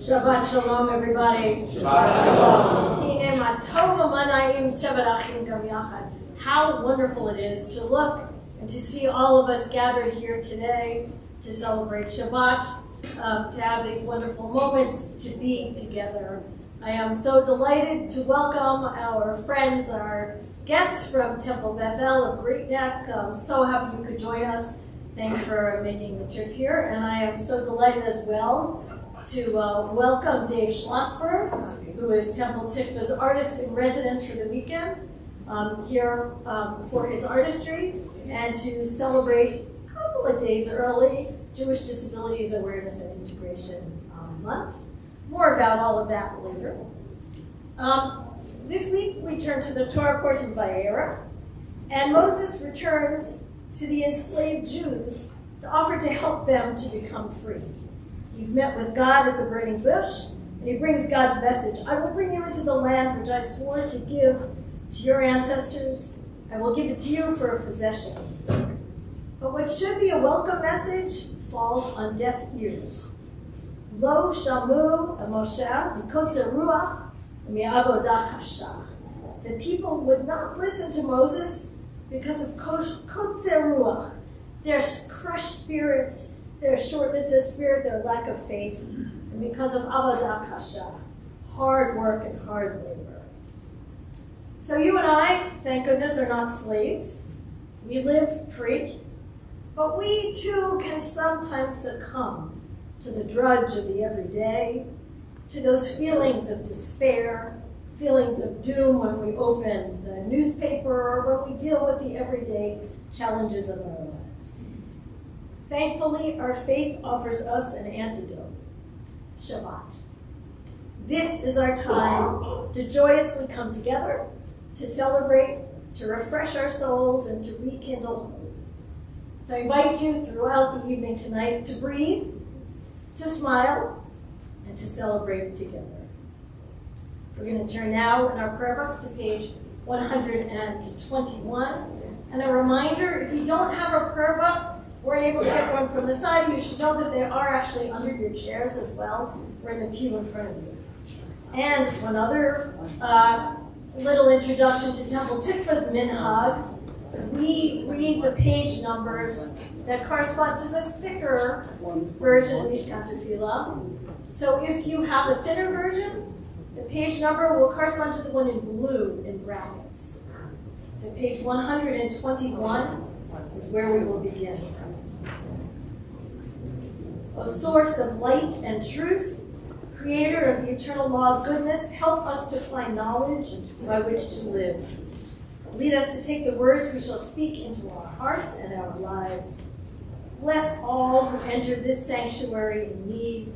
Shabbat shalom, everybody. Shabbat shalom. How wonderful it is to look and to see all of us gathered here today to celebrate Shabbat, to have these wonderful moments to be together. I am so delighted to welcome our friends, our guests from Temple Bethel of Great Neck. I'm so happy you could join us. Thanks for making the trip here. And I am so delighted as well to welcome Dave Schlossberg, who is Temple Tikvah's artist in residence for the weekend, here for his artistry, and to celebrate a couple of days early Jewish Disabilities Awareness and Integration Month. More about all of that later. This week we turn to the Torah portion of Vayera, and Moses returns to the enslaved Jews to offer to help them to become free. He's met with God at the burning bush, and he brings God's message. I will bring you into the land which I swore to give to your ancestors. I will give it to you for a possession. But what should be a welcome message falls on deaf ears. Lo shamu Moshe mikotzer ruach mi'avodah kasha. The people would not listen to Moses because of kotzer ruach, their crushed spirits, their shortness of spirit, their lack of faith, and because of avodah kasha, hard work and hard labor. So you and I, thank goodness, are not slaves. We live free, but we too can sometimes succumb to the drudge of the everyday, to those feelings of despair, feelings of doom when we open the newspaper or when we deal with the everyday challenges of our lives. Thankfully, our faith offers us an antidote, Shabbat. This is our time to joyously come together, to celebrate, to refresh our souls, and to rekindle hope. So I invite you throughout the evening tonight to breathe, to smile, and to celebrate together. We're going to turn now in our prayer books to page 121. And a reminder, if you don't have a prayer book, we're able to get one from the side. You should know that they are actually under your chairs as well. We're in the pew in front of you. And one other little introduction to Temple Tikvah's minhag. We read the page numbers that correspond to the thicker version of Mishkan Tefillah. So if you have the thinner version, the page number will correspond to the one in blue in brackets. So page 121 is where we will begin. O source of light and truth, creator of the eternal law of goodness, help us to find knowledge by which to live. Lead us to take the words we shall speak into our hearts and our lives. Bless all who enter this sanctuary in need,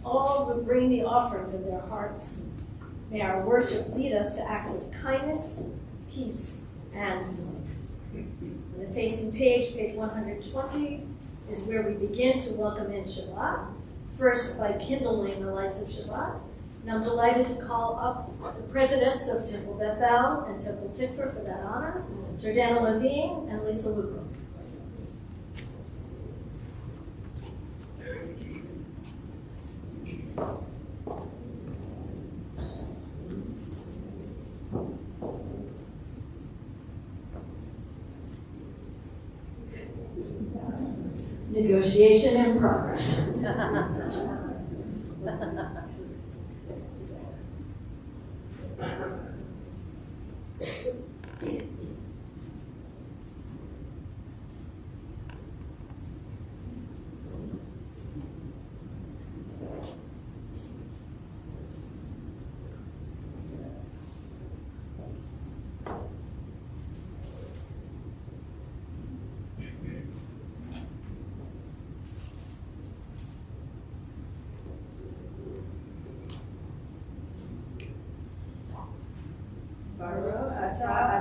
all who bring the offerings of their hearts. May our worship lead us to acts of kindness, peace, and life. The facing page, page 120, is where we begin to welcome in Shabbat, first by kindling the lights of Shabbat. And I'm delighted to call up the presidents of Temple Bethel and Temple Tikvah for that honor, Jordana Levine and Lisa Lugo. Negotiation in progress.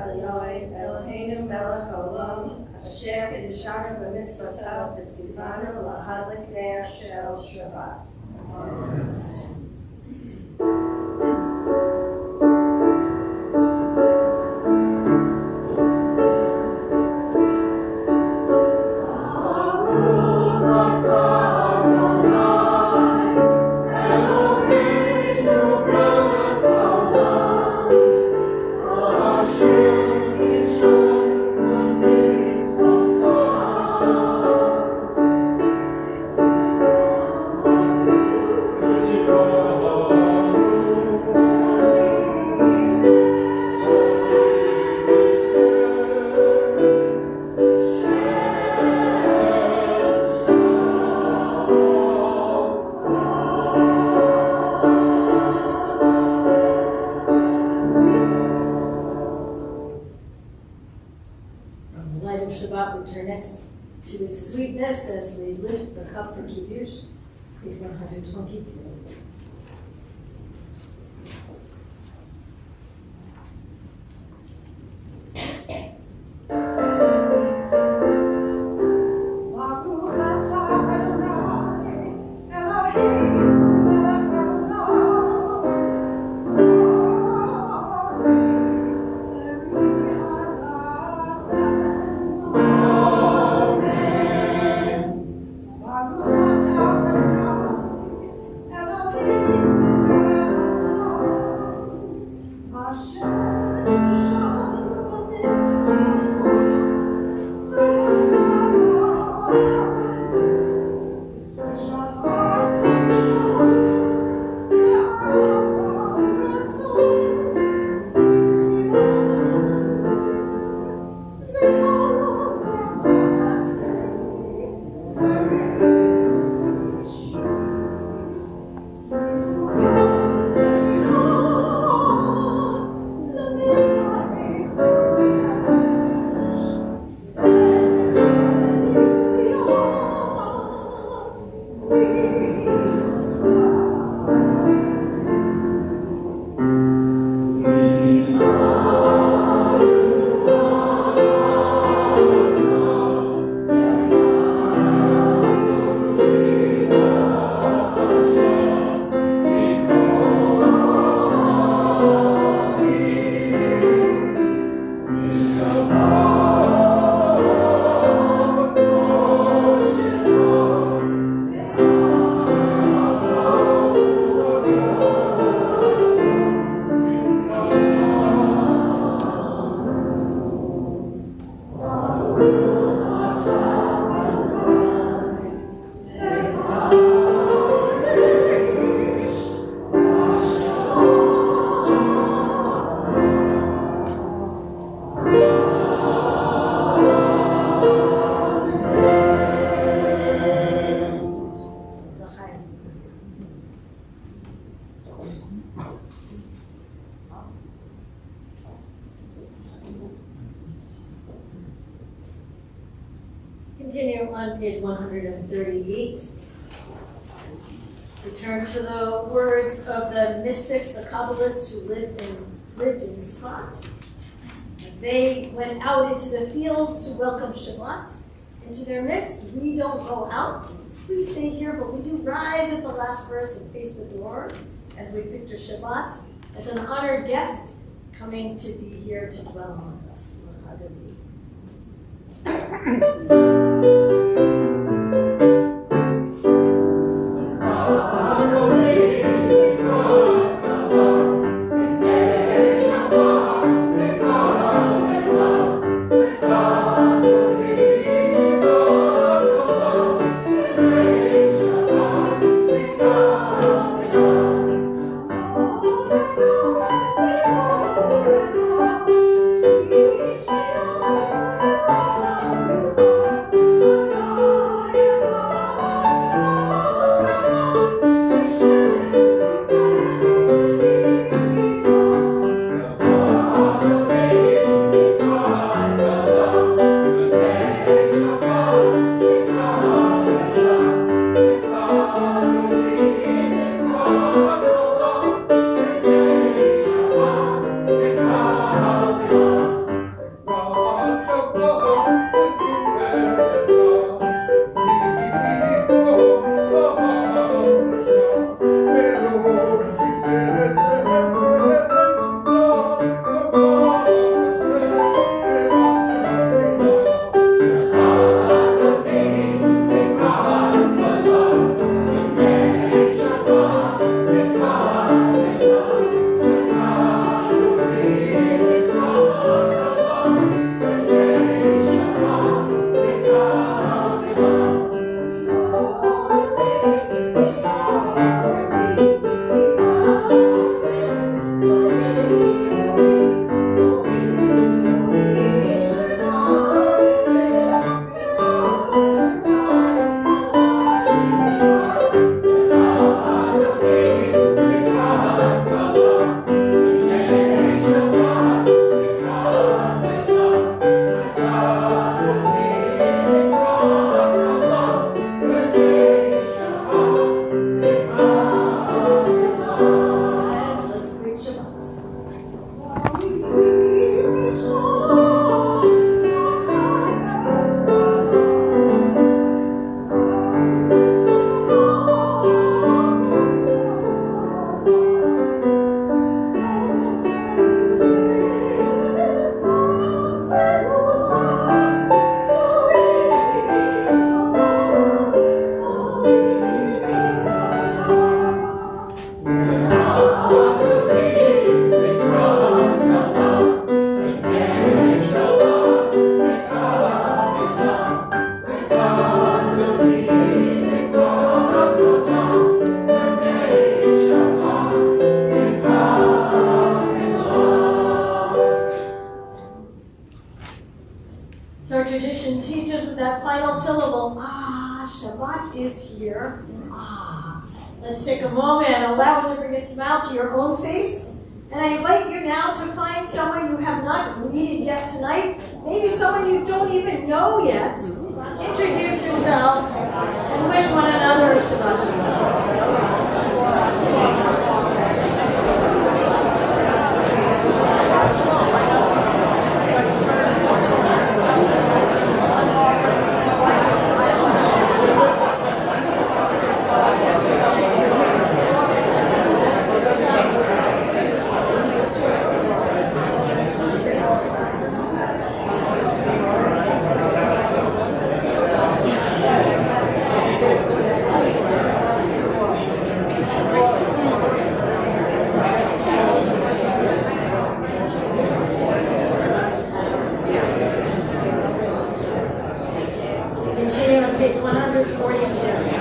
Adonai, Eloheinu melech haolam, asher kiddushanu b'mitzvotav v'tzivanu lahadlik ner shel Shabbat. Next to its sweetness as we lift the cup for Kiddush, page 123. Continue on page 138. Return to the words of the mystics, the Kabbalists who lived in Sfat. They went out into the fields to welcome Shabbat into their midst. We don't go out. We stay here, but we do rise at the last verse and face the door as we picture Shabbat as an honored guest coming to be here to dwell among us. tradition teaches with that final syllable, ah, Shabbat is here. Ah. Let's take a moment and allow it to bring a smile to your own face. And I invite you now to find someone you have not greeted yet tonight, maybe someone you don't even know yet. Introduce yourself and wish one another a Shabbat Shalom. Continue on page 142.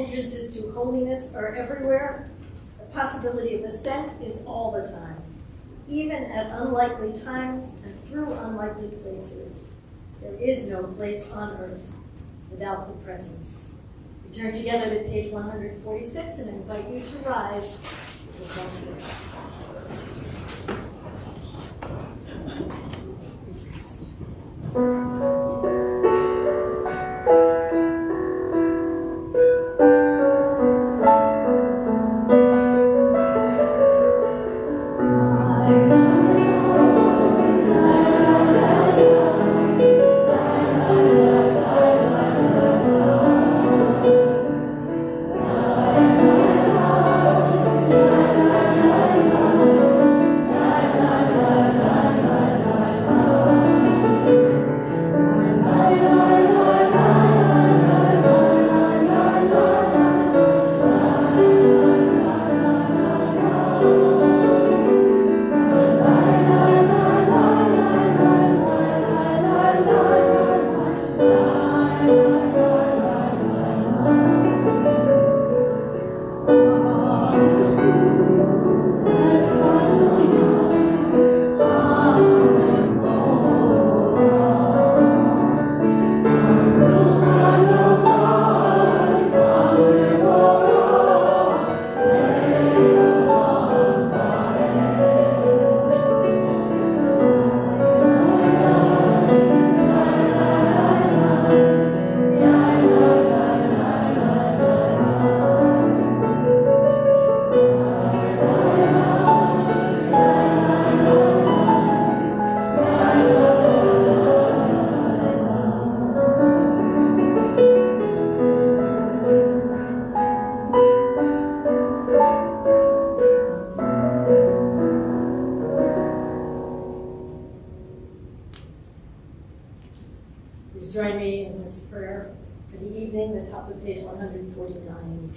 Entrances to holiness are everywhere. The possibility of ascent is all the time, even at unlikely times and through unlikely places. There is no place on earth without the presence. We turn together to page 146 and invite you to rise with one voice. 149.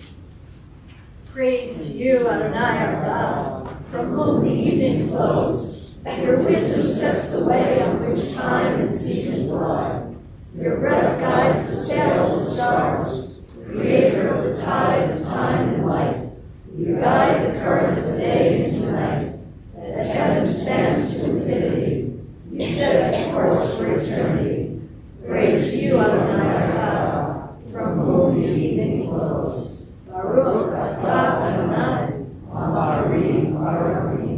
Praise to you, Adonai, our God, from whom the evening flows. Your wisdom sets the way on which time and season glide. Your breath guides the sail of the stars, creator of the tide of time and light. You guide the current of day into night. As heaven spans to infinity, you set its course for eternity. Praise to you, Adonai, our God, from whom the evening flows. Baruch atah Adonai, Amariv Baravim.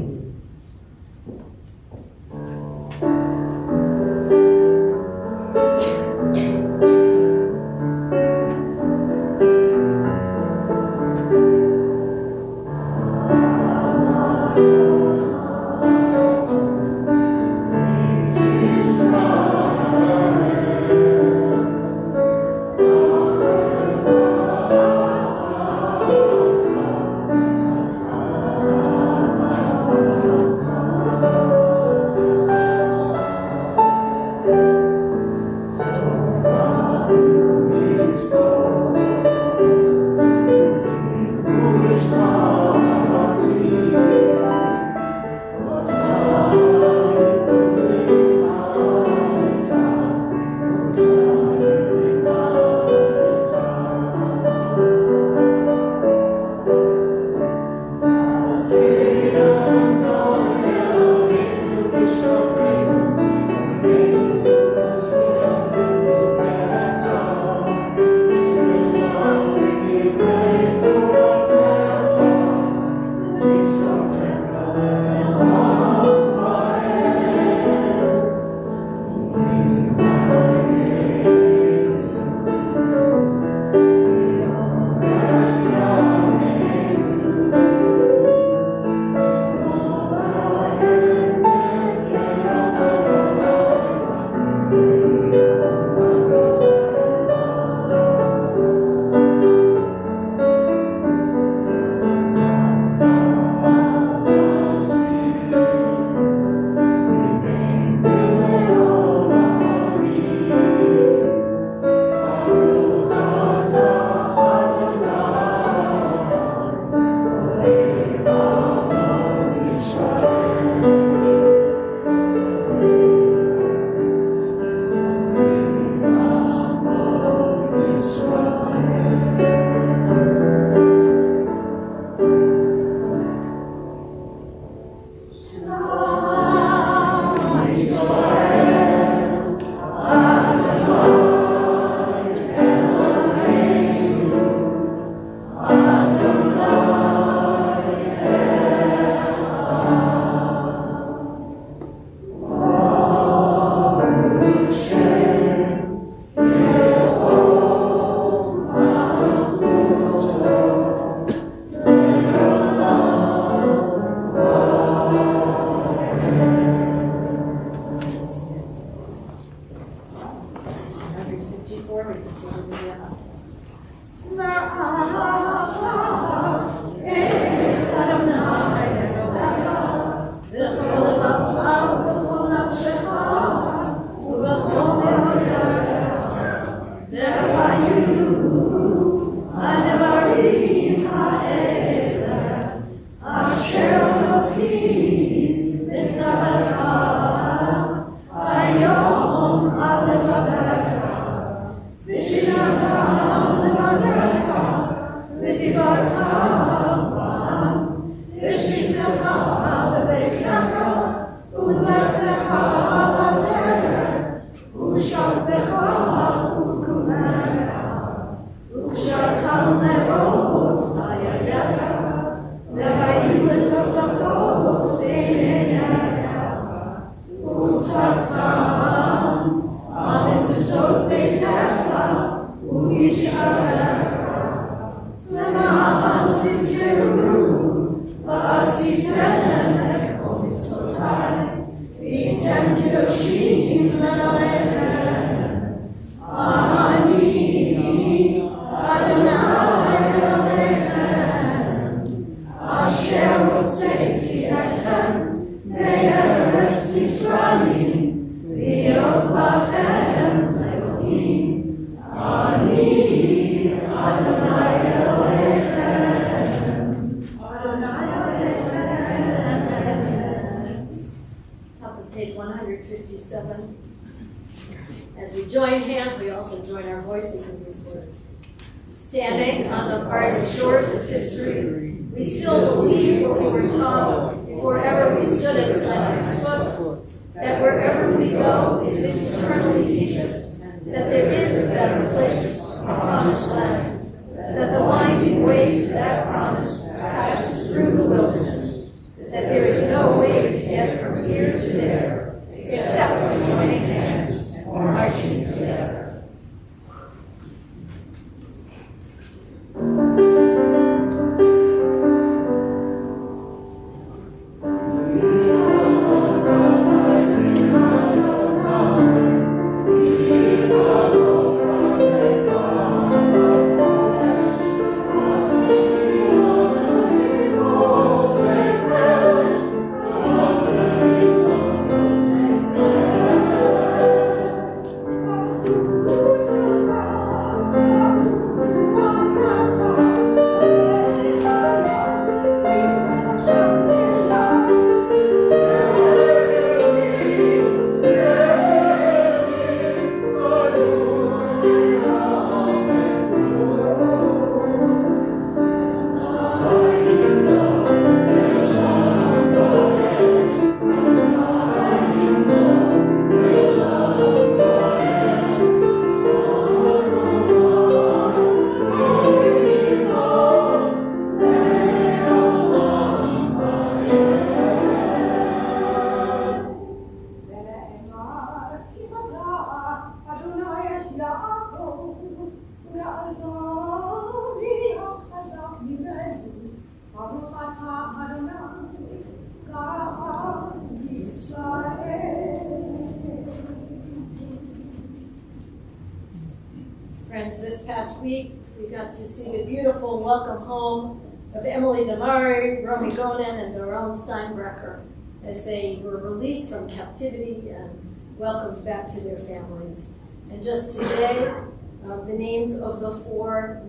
Ani Adonai. 7. As we join hands, we also join our voices in these words. Standing on the ardent shores of history, we still believe what we were taught before ever we stood inside our foot, that wherever we go, it is eternally Egypt, that there is a better place, a promised land, that the winding way to that promise passes through the wilderness, that there is no way to get from here to there, except for joining hands or marching together. Friends, this past week we got to see the beautiful welcome home of Emily Damari, Romy Gonen, and Doron Steinbrecher as they were released from captivity and welcomed back to their families. And just today, the names of the 4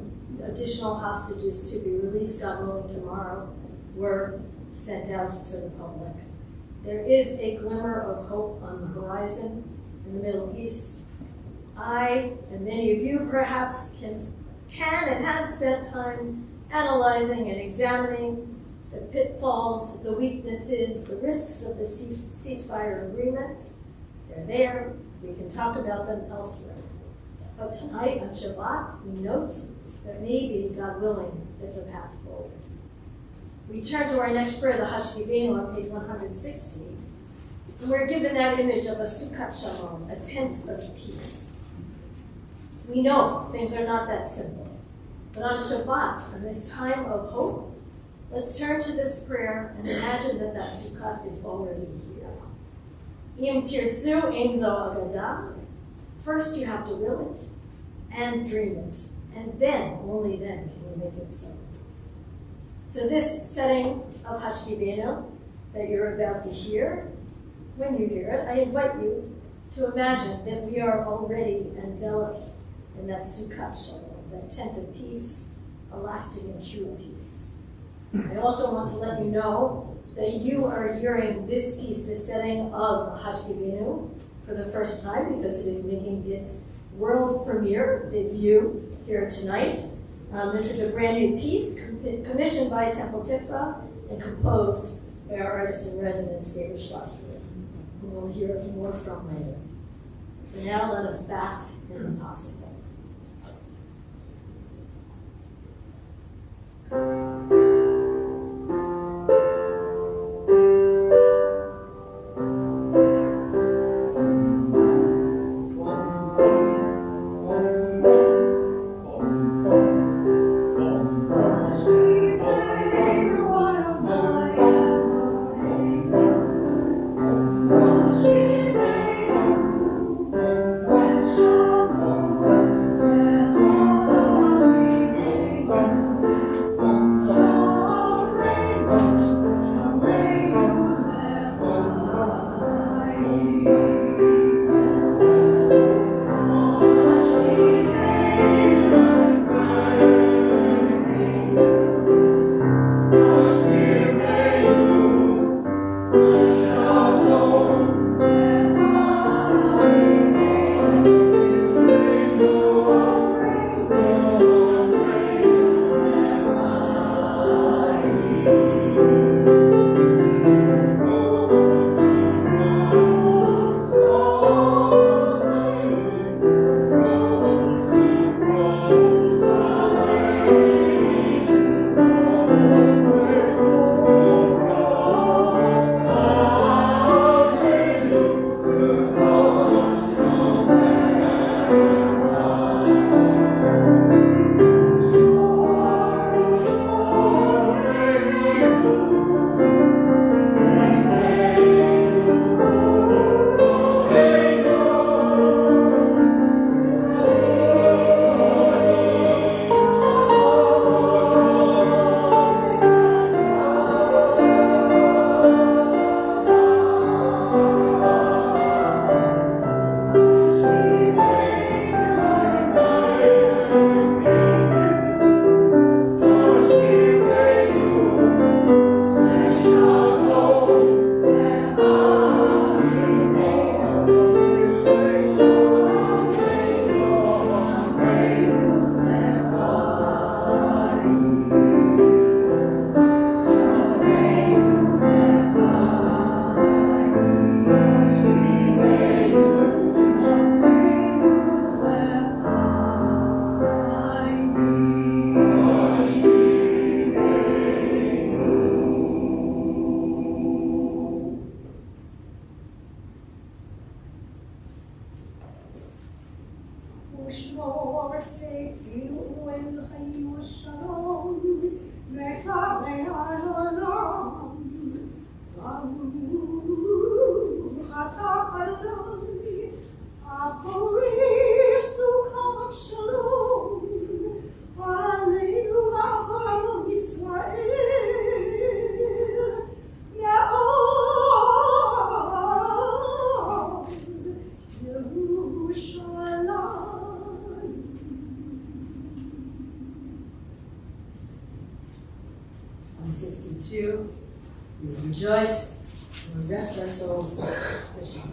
additional hostages to be released, God willing, tomorrow, were sent out to the public. There is a glimmer of hope on the horizon in the Middle East. I, and many of you perhaps, can and have spent time analyzing and examining the pitfalls, the weaknesses, the risks of the ceasefire agreement. They're there. We can talk about them elsewhere. But tonight on Shabbat, we note that maybe, God willing, there's a path forward. We turn to our next prayer, the Hashkivenu, on page 160, and we're given that image of a Sukkot Shalom, a tent of peace. We know things are not that simple. But on Shabbat, on this time of hope, let's turn to this prayer and imagine that that Sukkot is already here. Im tirtzu ein zo agada. First you have to will it and dream it. And then, only then, can we make it so. So this setting of Hashkivenu that you're about to hear, when you hear it, I invite you to imagine that we are already enveloped in that Sukkot Shalom, that tent of peace, a lasting and true peace. I also want to let you know that you are hearing this piece, this setting of Hashkivenu for the first time because it is making its world premiere debut here tonight. This is a brand new piece commissioned by Temple Tikvah and composed by our artist in residence, David Schlossberg, who we'll hear more from later. For now, let us bask in the possible. Shalom. 162. We will rejoice and we rest our souls in the Shabbat.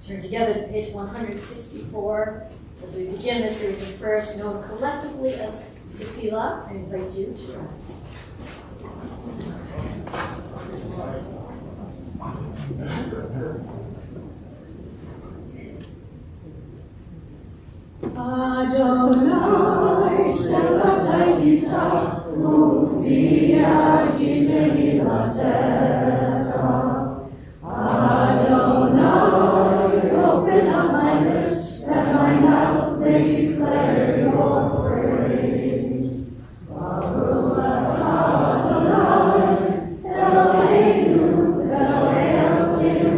Turn together to page 164 as we begin this series of prayers known collectively as Tikvah. I invite you to rise. Adonai, Sefat Tikvah, Ufi Agite Hilatecha. Adonai, open up my lips, that my mouth may declare your praise. Baruch atah Adonai, Eloheinu, Elohei Avotenu,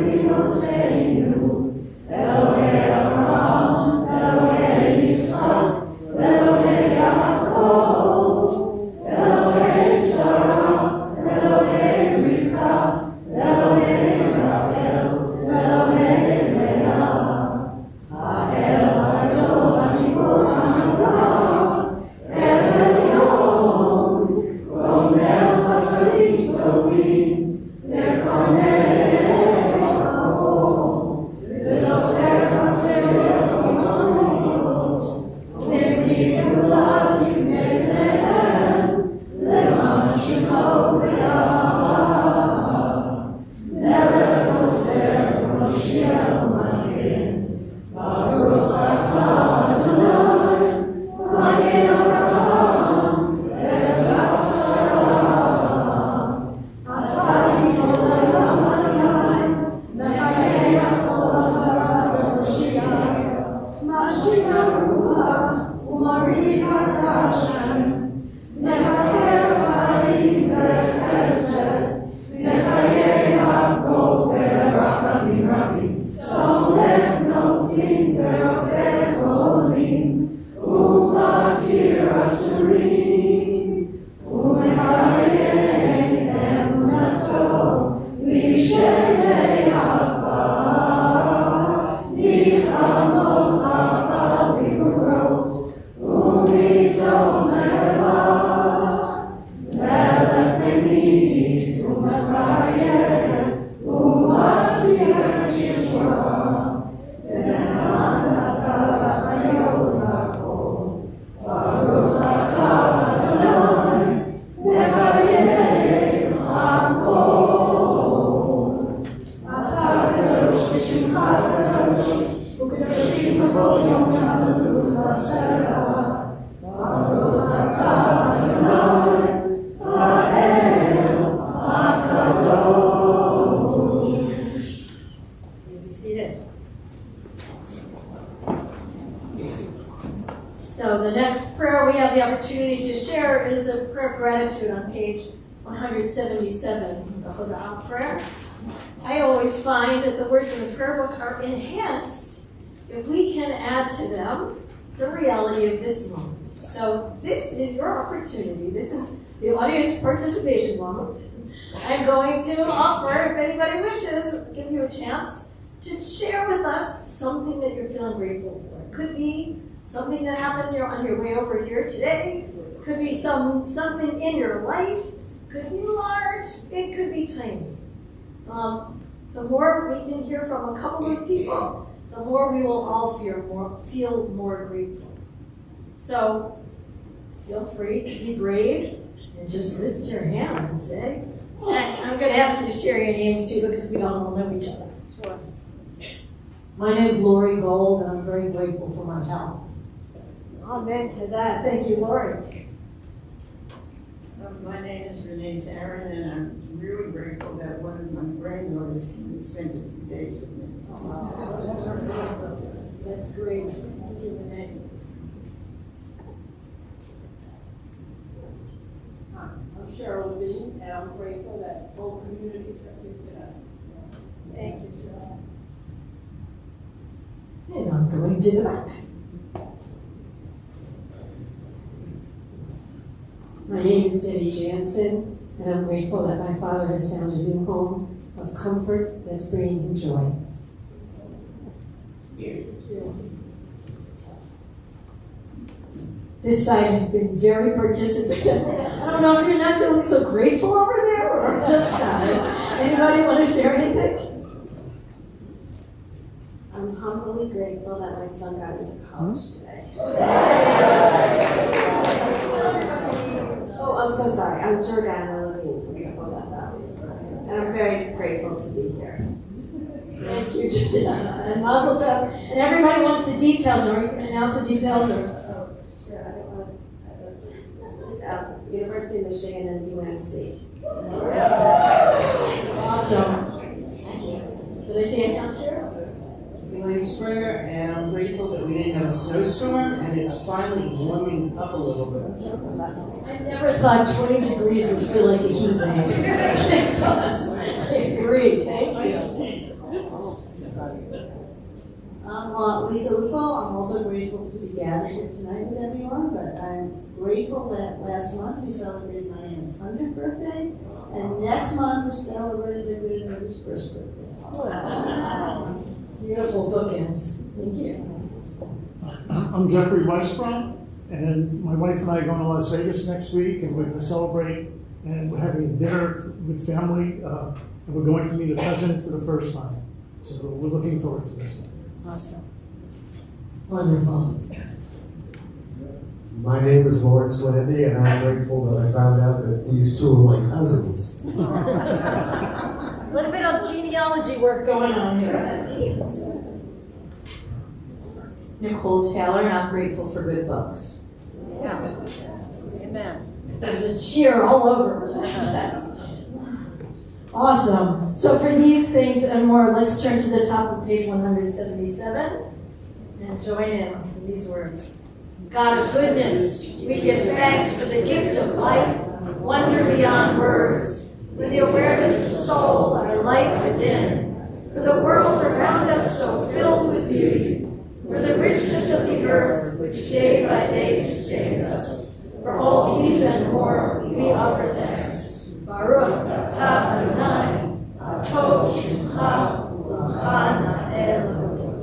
Elohei Abraham, Elohei Yitzchak, Elohei Yaakov, Elohei Sarah, Elohei Rivka, So the next prayer we have the opportunity to share is the prayer of gratitude on page 177, the Hoda'ah prayer. I always find that the words in the prayer book are enhanced if we can add to them the reality of this moment. So this is your opportunity. This is the audience participation moment. I'm going to offer, if anybody wishes, give you a chance to share with us something that you're feeling grateful for. It could be something that happened on your way over here today. It could be something in your life. It could be large. It could be tiny. The more we can hear from a couple of people, the more we will all feel more grateful. So feel free to be brave and just lift your hand and say, I'm going to ask you to share your names too because we don't all know each other. Sure. My name is Lori Gold, and I'm very grateful for my health. Amen to that. Thank you, Lori. My name is Renee Sarin, and I'm really grateful that one of my granddaughters came and spent a few days with me. That's great. Thank you, Renee. I'm Cheryl Levine, and I'm grateful that both communities are here tonight. Thank you, Cheryl. And I'm going to the back. My name is Debbie Jansen, and I'm grateful that my father has found a new home of comfort that's bringing him joy. This side has been very participative. I don't know if you're not feeling so grateful over there or just shy. Anybody want to share anything? I'm humbly grateful that my son got into college today. Oh, I'm so sorry. I'm Jordana Levine from Tikvah, and I'm very grateful to be here. Thank you, Jordana. And Mazel Tov. And everybody wants the details. Are you going to announce the details? Sure, I don't want to. University of Michigan and UNC. Awesome. Thank you. Did I see anyone here? Elaine Springer, and I'm grateful that we didn't have a snowstorm, and it's finally warming up a little bit. I never thought 20 degrees would feel like a heat wave. It does. I agree. Thank you. I'm Lisa Lupo. I'm also grateful to be gathered here tonight with everyone, but I'm grateful that last month we celebrated my aunt's 100th birthday, and next month we're celebrating the good neighbor's first birthday. Beautiful bookends. Thank you. I'm Jeffrey Weisbrot, and my wife and I are going to Las Vegas next week, and we're going to celebrate, and we're having a dinner with family, and we're going to meet a cousin for the first time. So we're looking forward to this. Awesome. Wonderful. My name is Lawrence Landy, and I'm grateful that I found out that these two are my cousins. A little bit of genealogy work going on here. Nicole Taylor, and I'm grateful for good books. Yeah. Amen. There's a cheer all over for that. Yes. Awesome. So for these things and more, let's turn to the top of page 177 and join in in these words. God of goodness, we give thanks for the gift of life, wonder beyond words, for the awareness of soul, our light within, for the world around us so filled with beauty, for the richness of the earth which day by day sustains us. For all these and more, we offer thanks. Baruch atah Adonai, טוב שמך ולך נאה להודות.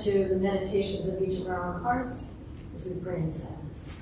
To the meditations of each of our own hearts as we pray in silence.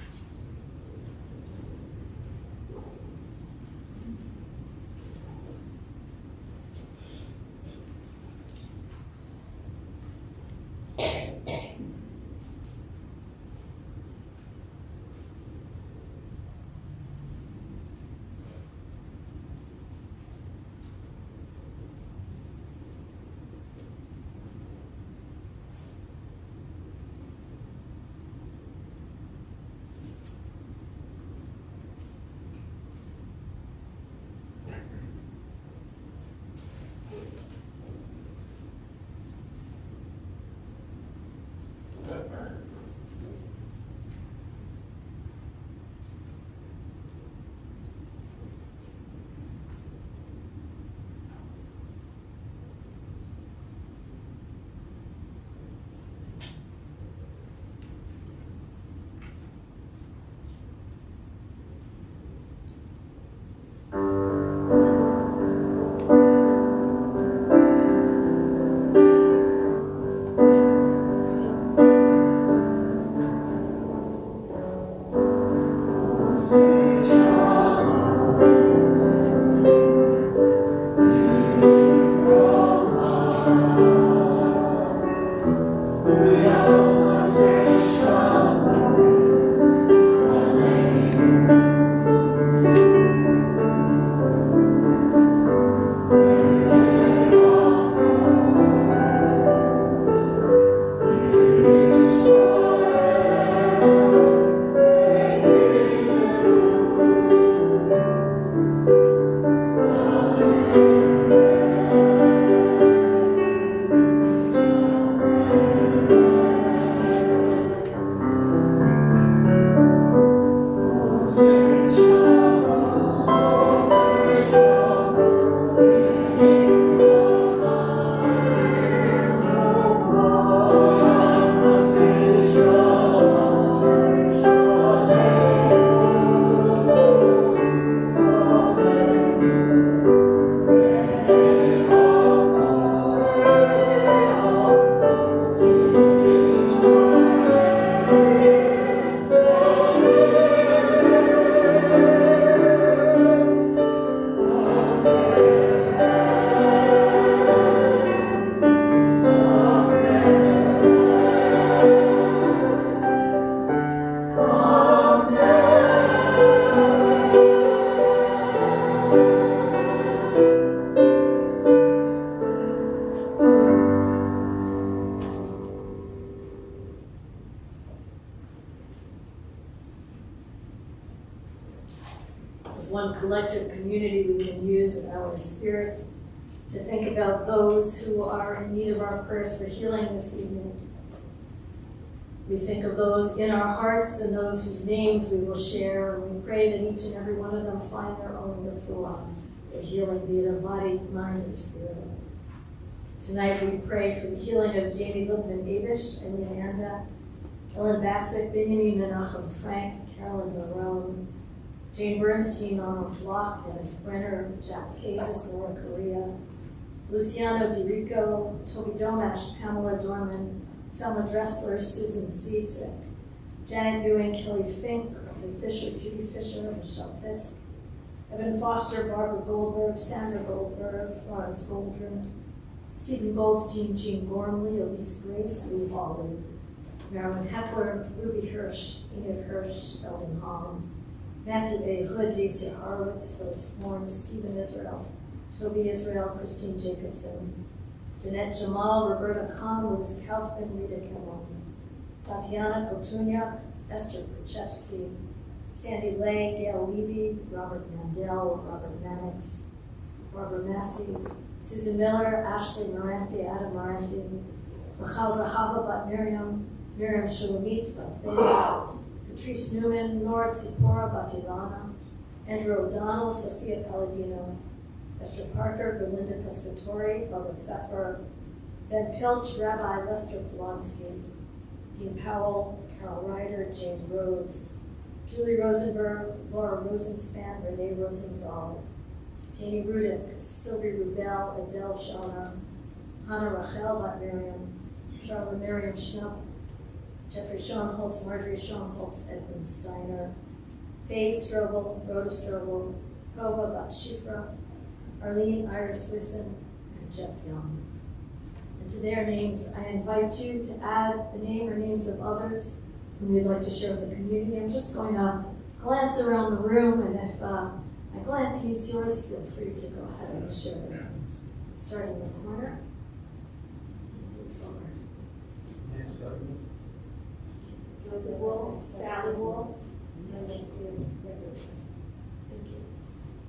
prayers in our spirit, to think about those who are in need of our prayers for healing this evening. We think of those in our hearts and those whose names we will share, and we pray that each and every one of them find their own refuah, their healing, be it of body, mind, or spirit. Tonight we pray for the healing of Jamie Lipman Abish and Leanda, Ellen Bassett, Benjamin Menachem Frank, Carolyn Marone, Jane Bernstein, Arnold Block, Dennis Brenner, Jack Cases, Laura Correa, Luciano DiRico, Toby Domash, Pamela Dorman, Selma Dressler, Susan Zietzek, Janet Ewing, Kelly Fink, Arthur Fisher, Judy Fisher, Michelle Fisk, Evan Foster, Barbara Goldberg, Sandra Goldberg, Florence Goldrin, Stephen Goldstein, Jean Gormley, Elise Grace, Lou Hawley, Marilyn Hepler, Ruby Hirsch, Enid Hirsch, Eldon Hall, Matthew A. Hood, Dacia Horowitz, Phyllis Horn, Stephen Israel, Toby Israel, Christine Jacobson, Jeanette Jamal, Roberta Kahn, Louis Kaufman, Rita Kellogg, Tatiana Kotunyak, Esther Krachevsky, Sandy Lay, Gail Levy, Robert Mandel, Robert Mannix, Barbara Massey, Susan Miller, Ashley Morante, Adam Morante, Michal Zahava Bat Miriam, Miriam Shulamit Bat Bea, Patrice Newman, Nora Tzipora Bat Ilana, Andrew O'Donnell, Sophia Palladino, Esther Parker, Belinda Pescatori, Barbara Pfeffer, Ben Pilch, Rabbi Lester Polonsky, Dean Powell, Carol Ryder, James Rhodes, Julie Rosenberg, Laura Rosenspan, Renee Rosenthal, Janie Rudick, Sylvie Rubel, Adele Shauna, Hannah Rachel Bat Miriam, Charlotte Miriam Schnupp, Jeffrey Schoenholtz, Marjorie Schoenholtz, Edwin Steiner, Faye Strobel, Rhoda Strobel, Tova Bat Shifra, Arlene Iris Wisson, and Jeff Young. And to their names, I invite you to add the name or names of others whom you'd like to share with the community. I'm just going to glance around the room, and if my glance meets yours, feel free to go ahead and share those names. Starting in the corner. Move forward. Gilda Wolf, Sally Wolf. Thank you.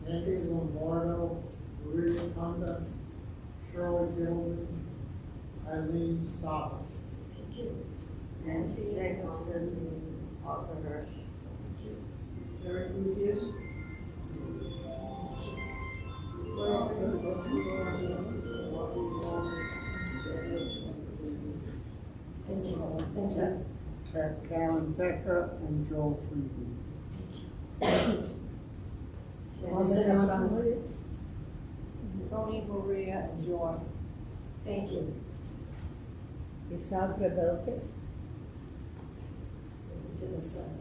Andy Lombardo, Maria Conda, Shirley Gilman, Eileen Stopper. Thank you. Nancy Nicholson, Arthur Hirsch. Eric Lucas. Thank you. Thank you. Karen Becker and Joel Friedman. Tony, Maria, and Joy. Thank you. Isaac Rebelkis. To the side.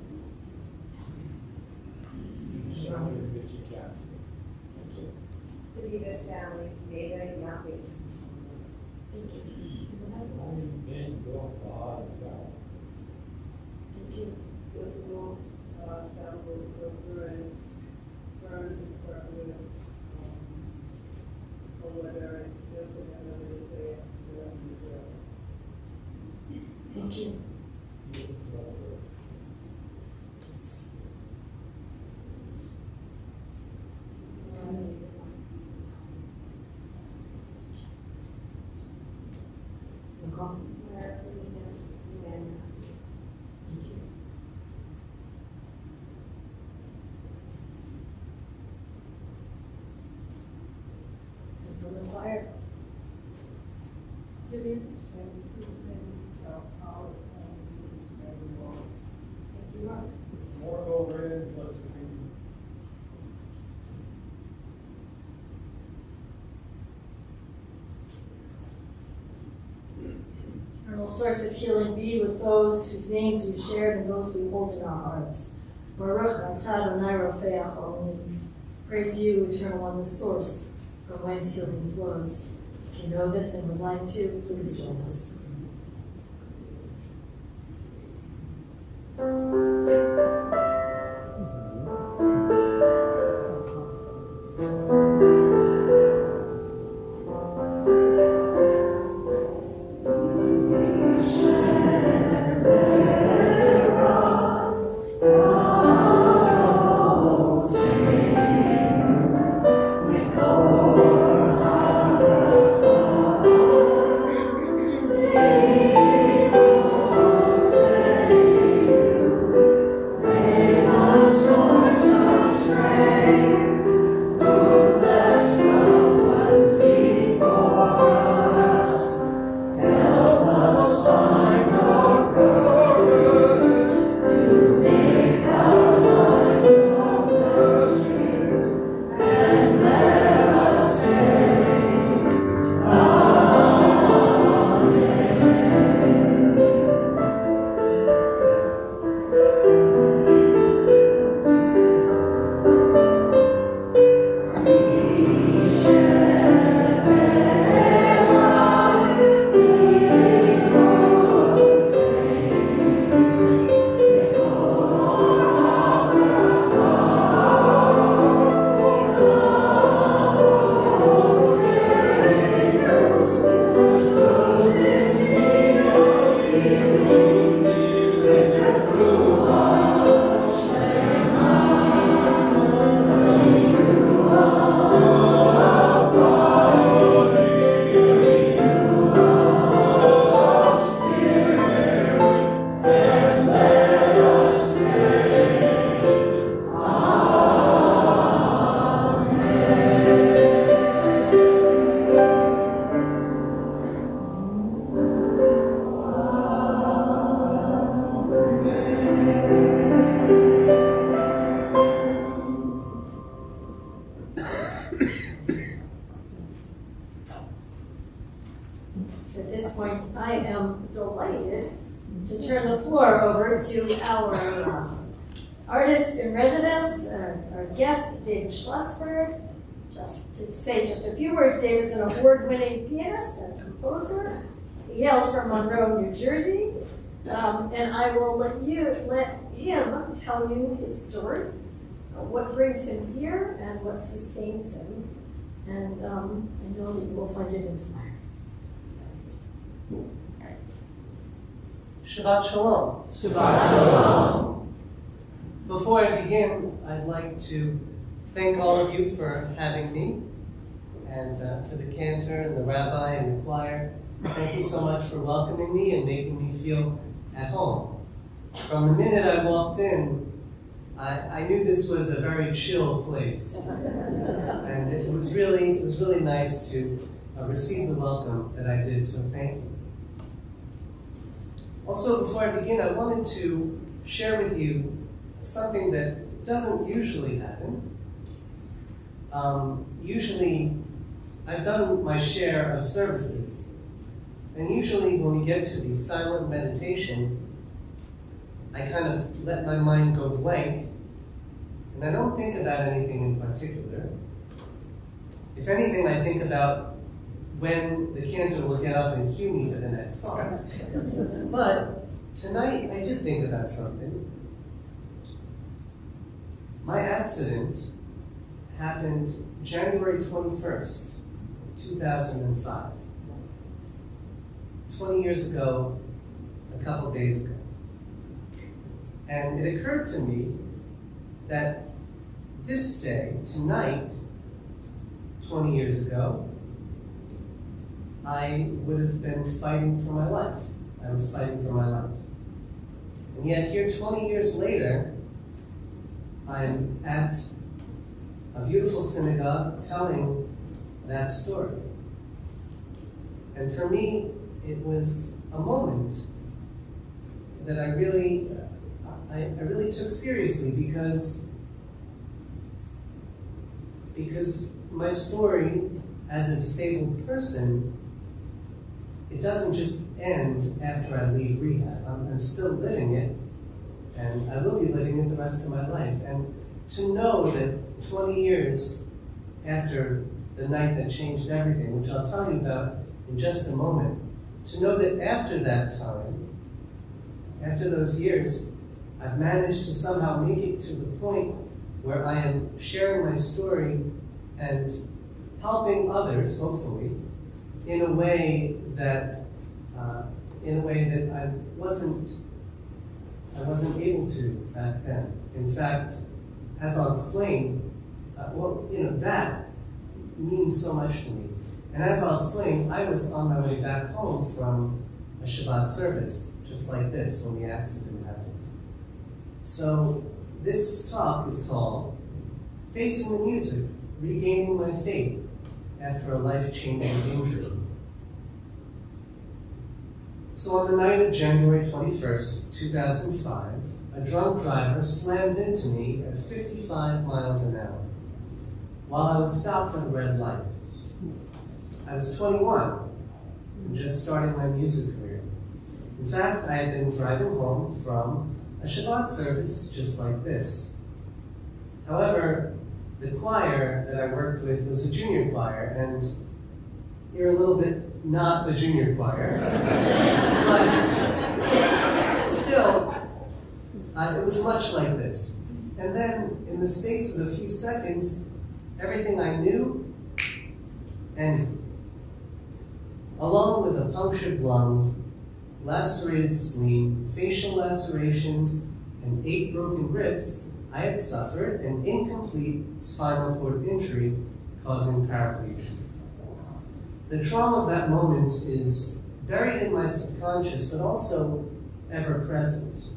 Thank you. The Davis family, David Yappis. Thank you. Thank you. Gilda Wolf, Samuel Perez, Burns and Perez, Oliver, Joseph, and Isaiah, Thank you. Nicole? Thank you. And from the fire? Vivian? Thank you, Mark. Eternal source of healing be with those whose names we've shared and those we hold in our hearts. Baruch atah Adonai Rofeach Olam. Praise you, Eternal One, the source from whence healing flows. If you know this and would like to, please join us. Go point, I am delighted to turn the floor over to our artist in residence, our guest, David Schlossberg. Just to say just a few words, David's an award-winning pianist and composer. He hails from Monroe, New Jersey, and I will let him tell you his story, what brings him here and what sustains him, and I know that you will find it inspiring. Shabbat Shalom. Shabbat Shalom. Before I begin, I'd like to thank all of you for having me, and to the cantor and the rabbi and the choir. Thank you so much for welcoming me and making me feel at home. From the minute I walked in, I knew this was a very chill place, and it was really nice to receive the welcome that I did. So thank you. Also, before I begin, I wanted to share with you something that doesn't usually happen. Usually, I've done my share of services, and usually when we get to the silent meditation, I kind of let my mind go blank, and I don't think about anything in particular. If anything, I think about when the cantor will get up and cue me for the next song. But tonight, I did think about something. My accident happened January 21st, 2005. 20 years ago, a couple days ago. And it occurred to me that this day, tonight, 20 years ago, I would have been fighting for my life. I was fighting for my life. And yet here, 20 years later, I'm at a beautiful synagogue telling that story. And for me, it was a moment that I really took seriously because my story as a disabled person, it doesn't just end after I leave rehab. I'm still living it, and I will be living it the rest of my life. And to know that 20 years after the night that changed everything, which I'll tell you about in just a moment, to know that after that time, after those years, I've managed to somehow make it to the point where I am sharing my story and helping others, hopefully, in a way that I wasn't able to back then. In fact, as I'll explain, that means so much to me. And as I'll explain, I was on my way back home from a Shabbat service, just like this, when the accident happened. So this talk is called Facing the Music, Regaining My Faith After a Life-Changing Injury. So on the night of January 21st, 2005, a drunk driver slammed into me at 55 miles an hour while I was stopped at a red light. I was 21 and just starting my music career. In fact, I had been driving home from a Shabbat service just like this. However, the choir that I worked with was a junior choir, and you're a little bit not a junior choir, but still, it was much like this. And then, in the space of a few seconds, everything I knew ended. Along with a punctured lung, lacerated spleen, facial lacerations, and 8 broken ribs, I had suffered an incomplete spinal cord injury causing paraplegia. The trauma of that moment is buried in my subconscious, but also ever present.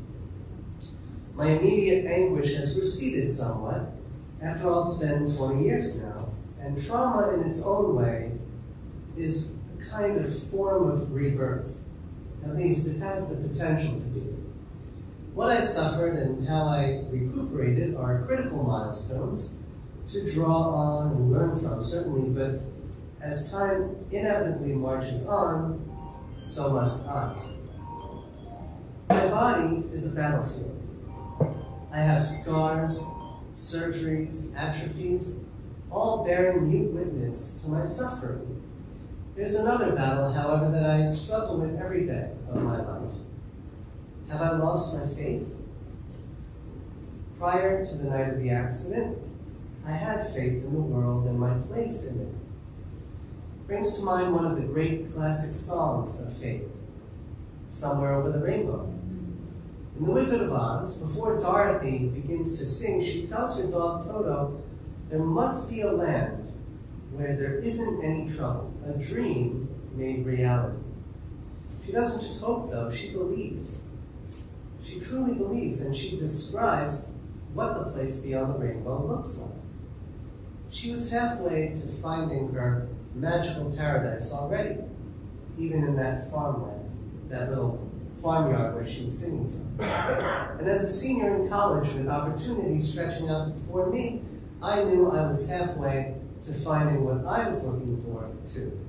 My immediate anguish has receded somewhat. After all, it's been 20 years now, and trauma in its own way is a kind of form of rebirth. At least it has the potential to be. What I suffered and how I recuperated are critical milestones to draw on and learn from, certainly, but as time inevitably marches on, so must I. My body is a battlefield. I have scars, surgeries, atrophies, all bearing mute witness to my suffering. There's another battle, however, that I struggle with every day of my life. Have I lost my faith? Prior to the night of the accident, I had faith in the world and my place in it. Brings to mind one of the great classic songs of faith, Somewhere Over the Rainbow. In The Wizard of Oz, before Dorothy begins to sing, she tells her dog Toto, there must be a land where there isn't any trouble, a dream made reality. She doesn't just hope, though, she believes. She truly believes, and she describes what the place beyond the rainbow looks like. She was halfway to finding her magical paradise already, even in that farmland, that little farmyard where she was singing from. And as a senior in college with opportunities stretching out before me, I knew I was halfway to finding what I was looking for, too.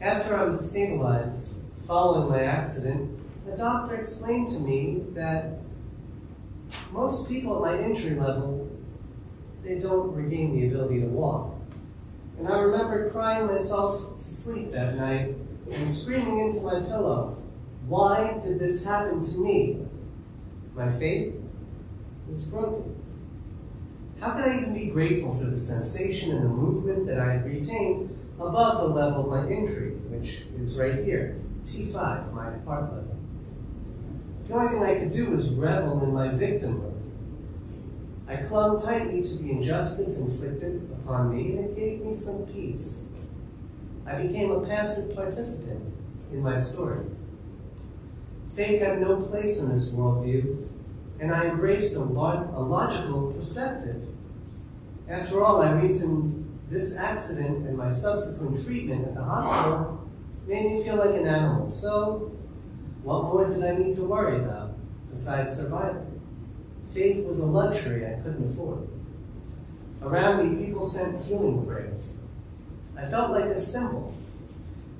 After I was stabilized following my accident, the doctor explained to me that most people at my entry level, they don't regain the ability to walk. And I remember crying myself to sleep that night and screaming into my pillow, why did this happen to me? My faith was broken. How could I even be grateful for the sensation and the movement that I had retained above the level of my injury, which is right here, T5, my heart level? The only thing I could do was revel in my victimhood. I clung tightly to the injustice inflicted upon me, and it gave me some peace. I became a passive participant in my story. Faith had no place in this worldview, and I embraced a logical perspective. After all, I reasoned this accident and my subsequent treatment at the hospital made me feel like an animal. So, what more did I need to worry about besides survival? Faith was a luxury I couldn't afford. Around me, people sent healing prayers. I felt like a symbol,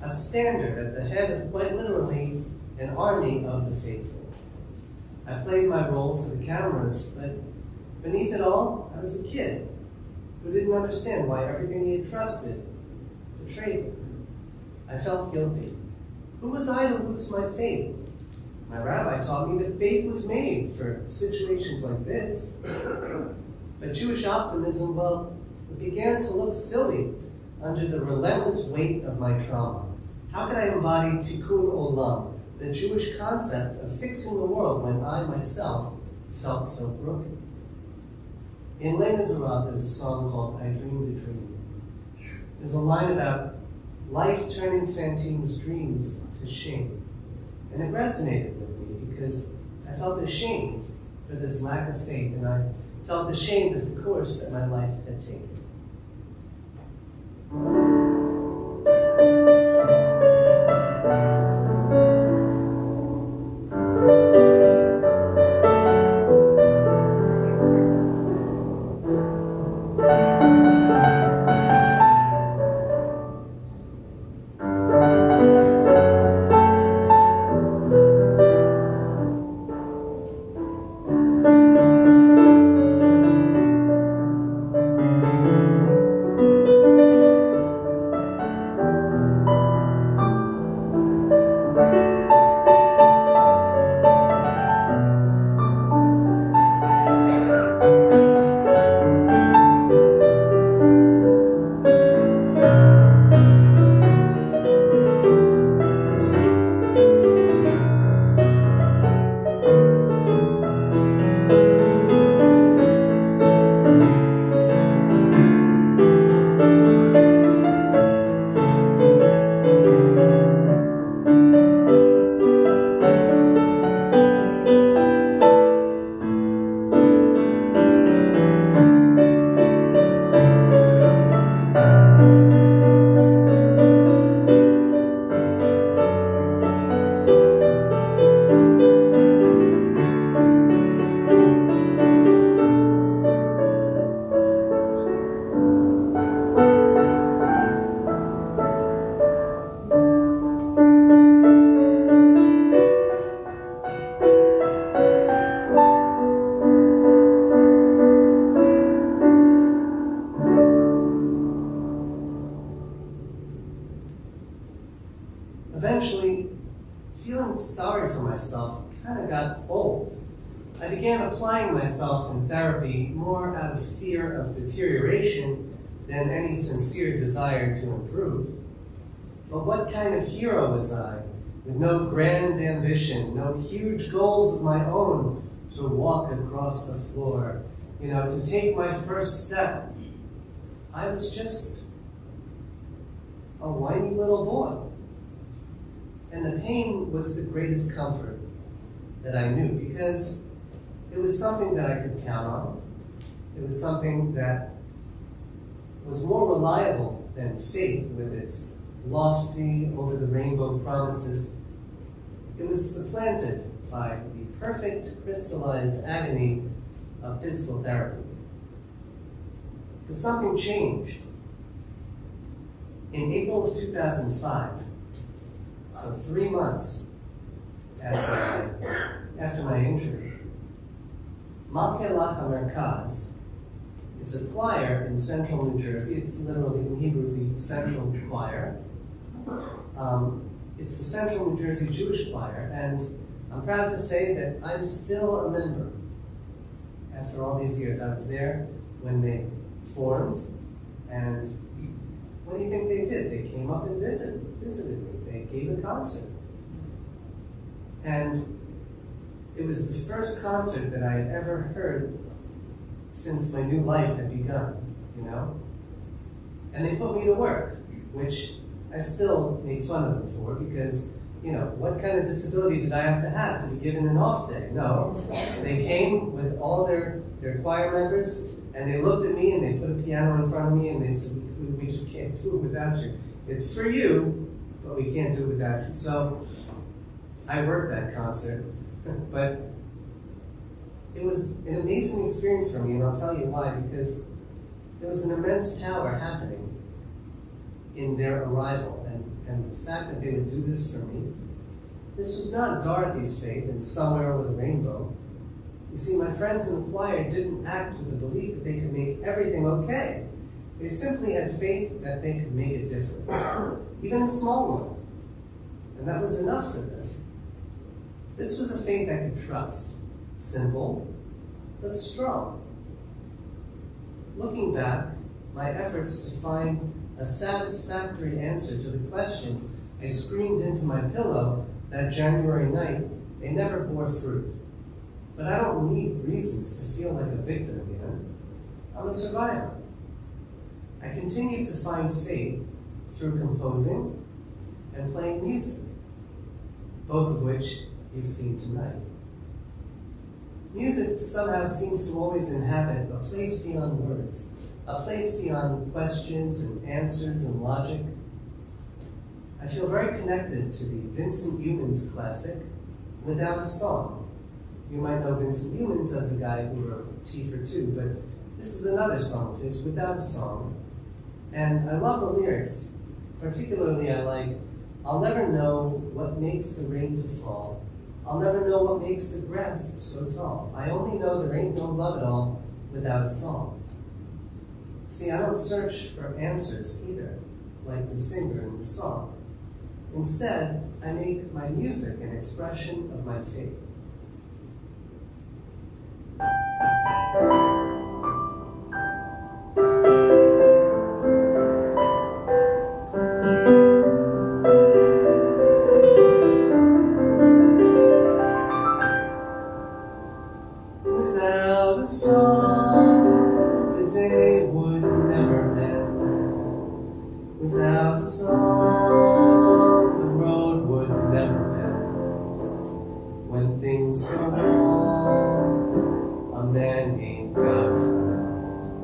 a standard at the head of quite literally an army of the faithful. I played my role for the cameras, but beneath it all, I was a kid who didn't understand why everything he had trusted betrayed him. I felt guilty. Who was I to lose my faith? My rabbi taught me that faith was made for situations like this. But Jewish optimism, well, it began to look silly under the relentless weight of my trauma. How could I embody tikkun olam, the Jewish concept of fixing the world when I myself felt so broken? In Les Miserables, there's a song called I Dreamed a Dream. There's a line about life turning Fantine's dreams to shame. And it resonated with me because I felt ashamed for this lack of faith, and I felt ashamed of the course that my life had taken. Eventually, feeling sorry for myself kind of got old. I began applying myself in therapy more out of fear of deterioration than any sincere desire to improve. But what kind of hero was I, with no grand ambition, no huge goals of my own to walk across the floor, to take my first step? I was just a whiny little boy. And the pain was the greatest comfort that I knew, because it was something that I could count on. It was something that was more reliable than faith with its lofty, over-the-rainbow promises. It was supplanted by the perfect crystallized agony of physical therapy. But something changed. In April of 2005, so 3 months after my injury, Makelat HaMerkaz, it's a choir in central New Jersey. It's literally in Hebrew the Central Choir. It's the Central New Jersey Jewish Choir, and I'm proud to say that I'm still a member. After all these years, I was there when they formed, and what do you think they did? They came up and visited me. They gave a concert. And It was the first concert that I had ever heard since my new life had begun, you know? And they put me to work, which I still make fun of them for because, you know, what kind of disability did I have to be given an off day? No. They came with all their choir members and they looked at me and they put a piano in front of me and they said, we just can't do it without you. It's for you, but we can't do it without you. So I worked that concert, but it was an amazing experience for me, and I'll tell you why, because there was an immense power happening in their arrival, and the fact that they would do this for me. This was not Dorothy's faith in somewhere over the rainbow. You see, my friends in the choir didn't act with the belief that they could make everything okay. They simply had faith that they could make a difference, even a small one. And that was enough for them. This was a faith I could trust. Simple, but strong. Looking back, my efforts to find a satisfactory answer to the questions I screamed into my pillow that January night, they never bore fruit. But I don't need reasons to feel like a victim again. I'm a survivor. I continued to find faith through composing and playing music, both of which you've seen tonight. Music somehow seems to always inhabit a place beyond words, a place beyond questions and answers and logic. I feel very connected to the Vincent Youmans classic, Without a Song. You might know Vincent Youmans as the guy who wrote Tea for Two, but this is another song of his, Without a Song. And I love the lyrics. Particularly I like, I'll never know what makes the rain to fall. I'll never know what makes the grass so tall. I only know there ain't no love at all without a song. See, I don't search for answers either, like the singer in the song. Instead, I make my music an expression of my faith. Without a song, the day would never end. Without a song, the road would never bend. When things go wrong, a man ain't got a friend.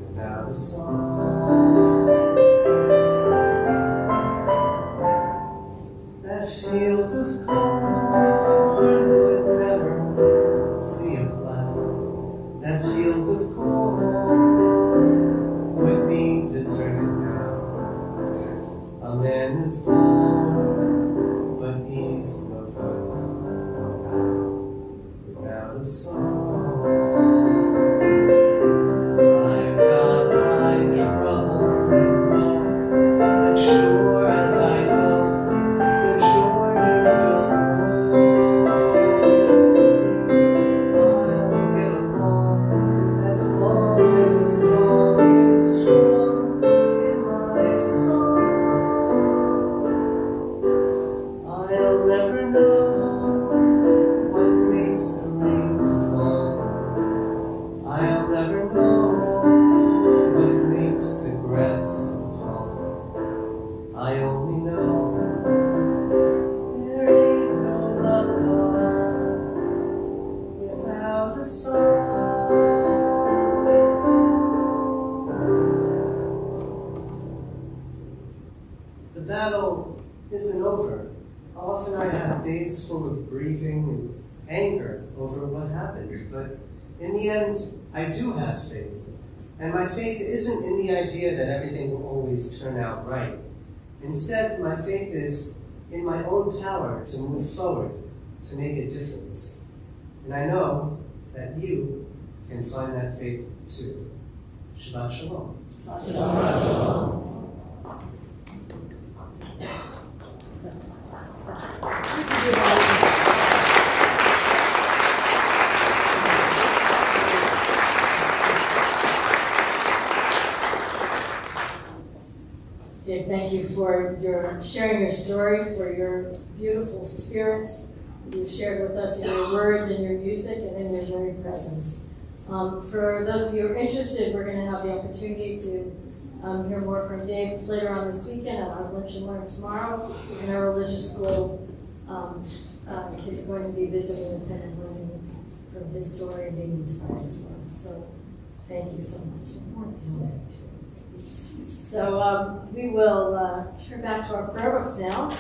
Without a song, that field of corn would never see a plow. That field of corn would be deserted now. A man is born, but he's no good without a song. I've got my trouble and woe, but sure as I know, the Jordan will roll. I'll get along as long as a song is strong in my song. I'll never know what makes the rain to fall. I'll never know what makes the grass so tall. I only know there ain't no love at all without a song. The battle isn't over. Often I have days full of grieving and anger over what happened, but in the end, I do have faith. And my faith isn't in the idea that everything will always turn out right. Instead, my faith is in my own power to move forward, to make a difference. And I know that you can find that faith too. Shabbat Shalom. Dave, thank you for your sharing your story, for your beautiful spirits, you've shared with us in your words and your music and in your very presence. For those of you who are interested, we're going to have the opportunity to hear more from Dave later on this weekend. I'll have lunch and learn tomorrow in our religious school. Kids are going to be visiting with him and learning from his story and being inspired as well. So thank you so much. So we will turn back to our prayer books now.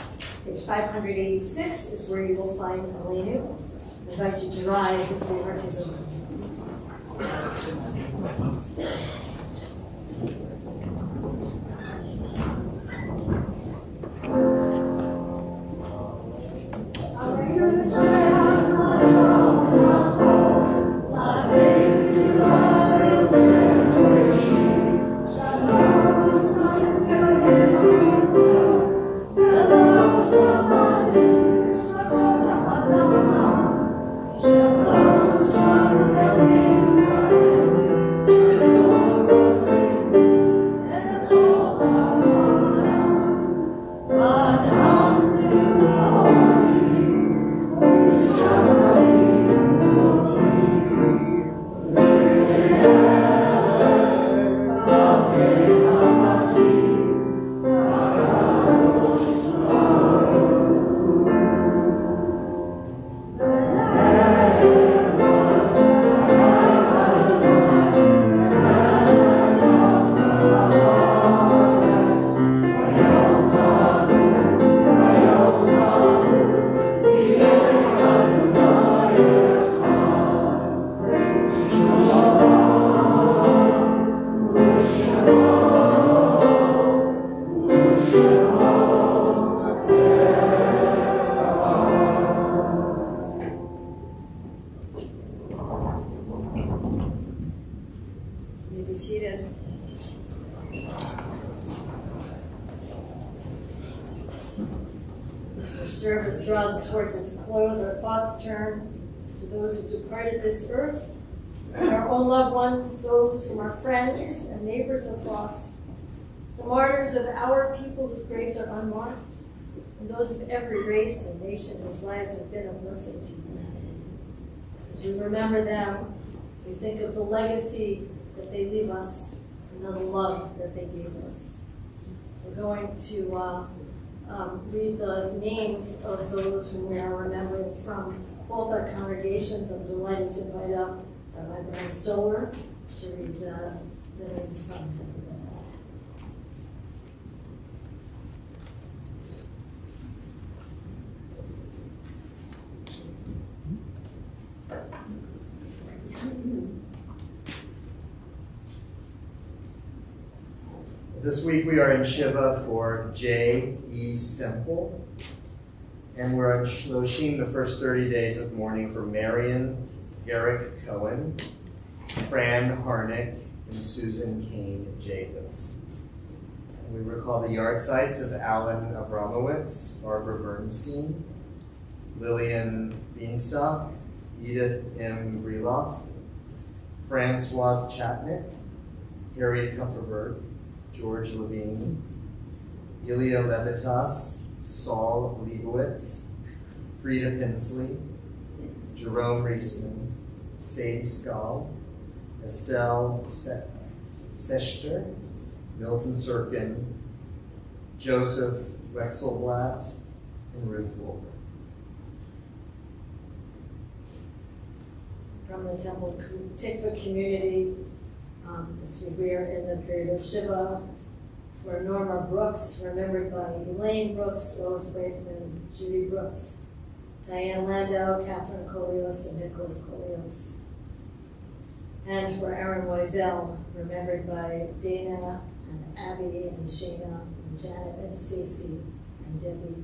Page 586 is where you will find Elenu. I invite you to rise as the ark is open. Service draws towards its close, our thoughts turn to those who departed this earth, and our own loved ones, those whom our friends and neighbors have lost, the martyrs of our people whose graves are unmarked, and those of every race and nation whose lives have been a blessing to humanity. As we remember them, we think of the legacy that they leave us and the love that they gave us. We're going to read the names of those whom we are remembering from both our congregations. I'm delighted to invite up Rabbi Brian Stoller to read the names from Tikvah. This week we are in Shiva for J. E. Stemple, and we're on Shloshim, the first 30 days of mourning for Marion Garrick Cohen, Fran Harnick, and Susan Kane Jacobs. And we recall the yard sites of Alan Abramowitz, Barbara Bernstein, Lillian Beanstalk, Edith M. Breloff, Francoise Chapnick, Harriet Kupferberg, George Levine, Ilya Levitas, Saul Leibowitz, Frida Pinsley, Jerome Reisman, Sadie Scull, Estelle Sechter, Milton Sirkin, Joseph Wexelblatt, and Ruth Wolper. From the Temple Tikvah community, this week we are in the period of Shiva for Norma Brooks, remembered by Elaine Brooks, Lois Braithman, Judy Brooks, Diane Landau, Catherine Colios, and Nicholas Colios. And for Aaron Wiesel, remembered by Dana and Abby and Shayna and Janet and Stacy and Debbie.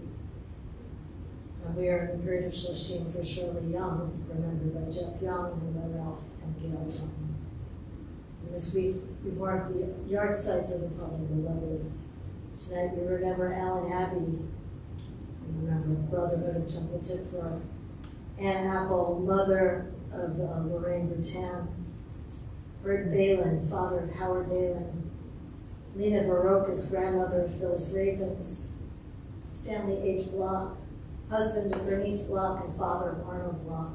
And we are in the period of Shloshim for Shirley Young, remembered by Jeff Young and by Ralph and Gail Young. And this week, we mark the yard sites of the public beloved. Tonight, we remember Alan Abbey. We remember Brotherhood of Temple Tikvah. Ann Apple, mother of Lorraine Bertan. Bert Balin, father of Howard Balin. Lena Barokas, grandmother of Phyllis Ravens. Stanley H. Block, husband of Bernice Block and father of Arnold Block.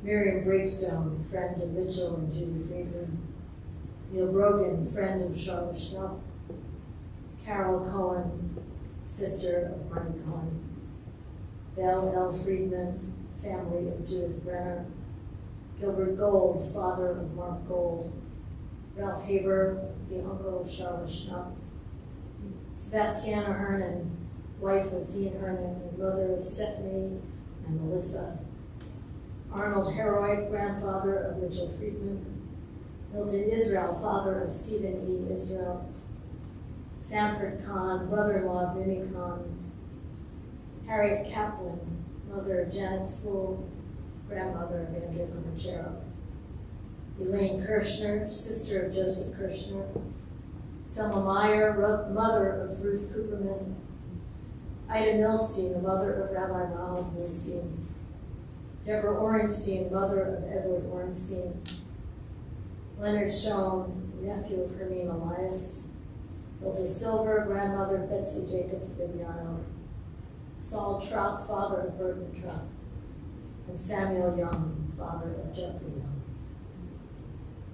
Miriam Bravestone, friend of Mitchell and Judy Friedman. Neil Brogan, friend of Charlotte Schnupp. Carol Cohen, sister of Marty Cohen. Belle L. Friedman, family of Judith Brenner. Gilbert Gold, father of Mark Gold. Ralph Haber, the uncle of Charlotte Schnupp. Sebastiana Hernan, wife of Dean Hernan and mother of Stephanie and Melissa. Arnold Heroyd, grandfather of Mitchell Friedman. Milton Israel, father of Stephen E. Israel. Sanford Kahn, brother-in-law of Mimi Kahn. Harriet Kaplan, mother of Janet Spool, grandmother of Andrea Comanchero. Elaine Kirshner, sister of Joseph Kirshner. Selma Meyer, mother of Ruth Cooperman. Ida Milstein, the mother of Rabbi Ronald Milstein. Deborah Orenstein, mother of Edward Orenstein. Leonard Schoen, nephew of Hermine Elias. Hilda Silver, grandmother of Betsy Jacobs Bibiano. Saul Trapp, father of Burton Trapp. And Samuel Young, father of Jeffrey Young.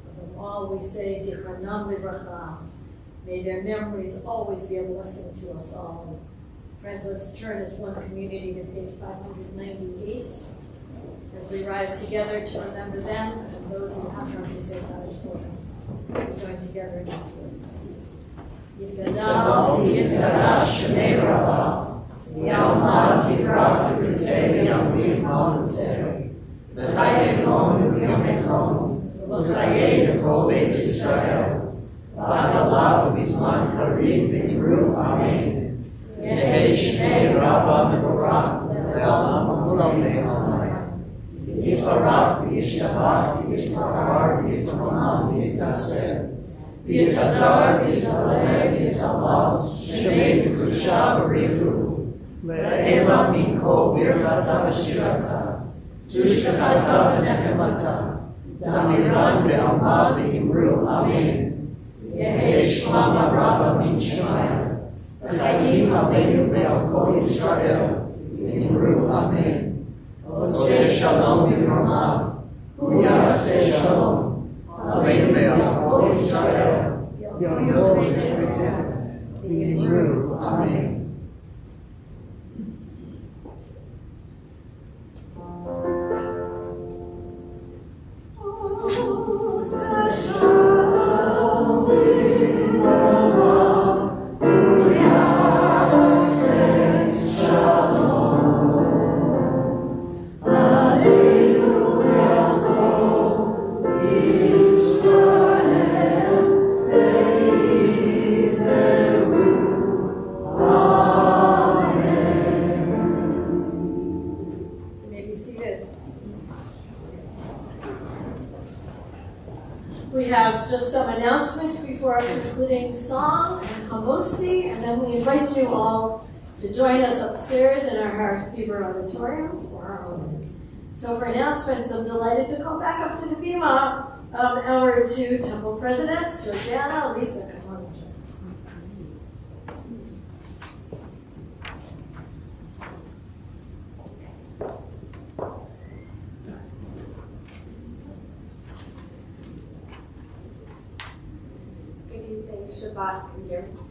Of them all we say, Zichronam Livracha. May their memories always be a blessing to us all. Friends, let's turn as one community to page 598 as we rise together to remember them and those who have come to say Kaddish for them. We join together in these words. Yitgadal, Yitgadash, Shemei Rabbah, Yalmad Tivrach, Yitei, Yamid, Malutei, L'chayekon, Yomekon, L'chayei, Yekol Beit Yisrael, L'agalav, Bizman Karim, V'nimru, Amen. Yehi Shmei Rabbah Mevorach, Le'olam Amen. Yitarach, Yishtabach, Yishtabach, Yitamam, Yitaseh. Yitadar, Yitaleh, Yitallah, Shemei Tekudshah Barichu, Le'ela Minko Birchata V'shirata, Tushkachata V'nechemata, Damiran Be'alma V'imru, Amen. Yehi Shlama Rabba Min Shemaya, V'chayim Aleinu Be'al Kol Yisrael, V'imru, Amen. Oseh Shalom B'Ramav, Hu Ya'aseh Shalom, Aleinu Be'al Kol Yisrael, Yom V'imru, Amen. We have just some announcements before our concluding song and Hamotzi, and then we invite you all to join us upstairs in our Harris Bieber Auditorium for our own. So for announcements, I'm delighted to come back up to the Bima, our two temple presidents, Georgiana, Lisa, come on, join us.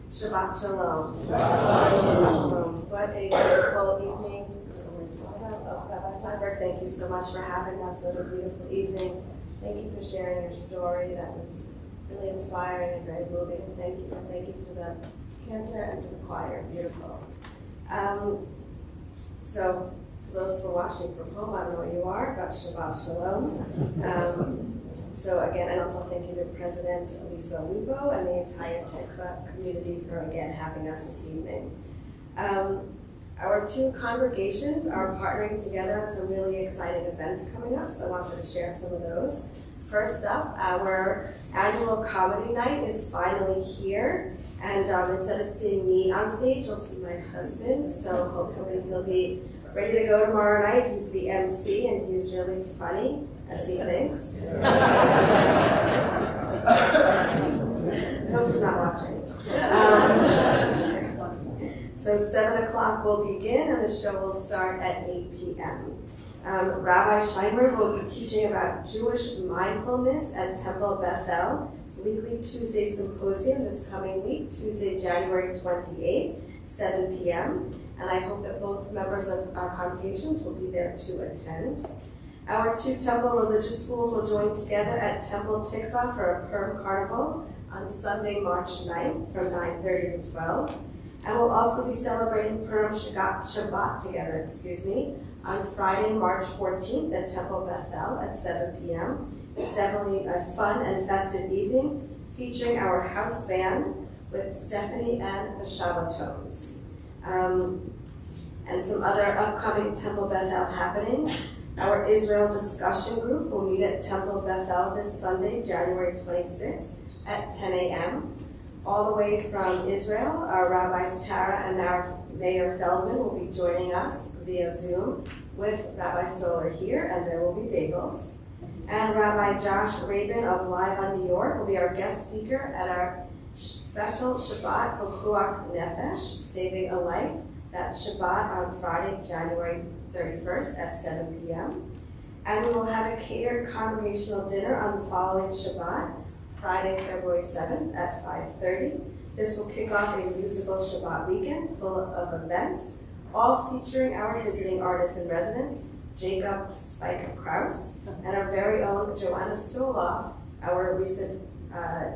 Shabbat Shalom. Shabbat Shalom. What a beautiful evening. Rabbi Schlossberg, thank you so much for having us. What a beautiful evening. Thank you for sharing your story. That was really inspiring and very moving. Thank you, and thank you to the cantor and to the choir. Beautiful. So, to those who are watching from home, I don't know where you are, but Shabbat Shalom. So again, and also thank you to President Lisa Lupo and the entire Tikvah community for again having us this evening. Our two congregations are partnering together on some really exciting events coming up, so I wanted to share some of those. First up, our annual comedy night is finally here, and instead of seeing me on stage, you'll see my husband, so hopefully he'll be ready to go tomorrow night. He's the MC, and he's really funny, as he thinks. I hope he's not watching. So 7 o'clock will begin and the show will start at 8 p.m. Rabbi Scheimer will be teaching about Jewish mindfulness at Temple Bethel. It's a weekly Tuesday symposium this coming week, Tuesday, January 28th, 7 p.m. And I hope that both members of our congregations will be there to attend. Our 2 Temple religious schools will join together at Temple Tikvah for a Purim Carnival on Sunday, March 9th from 9:30 to 12. And we'll also be celebrating Purim Shabbat together, on Friday, March 14th at Temple Bethel at 7 p.m. It's definitely a fun and festive evening featuring our house band with Stephanie and the Shabbatones. And some other upcoming Temple Bethel happenings. Our Israel discussion group will meet at Temple Bethel this Sunday, January 26th at 10 a.m. All the way from Israel, our Rabbis Tara and our Mayor Feldman will be joining us via Zoom with Rabbi Stoller here, and there will be bagels. And Rabbi Josh Rabin of Live on New York will be our guest speaker at our special Shabbat B'chuach Nefesh, Saving a Life, that Shabbat on Friday, January 31st at 7 p.m. And we will have a catered congregational dinner on the following Shabbat, Friday, February 7th at 5:30. This will kick off a musical Shabbat weekend full of events, all featuring our visiting artists in residence, Jacob Spike Krause, and our very own Joanna Stoloff, our recent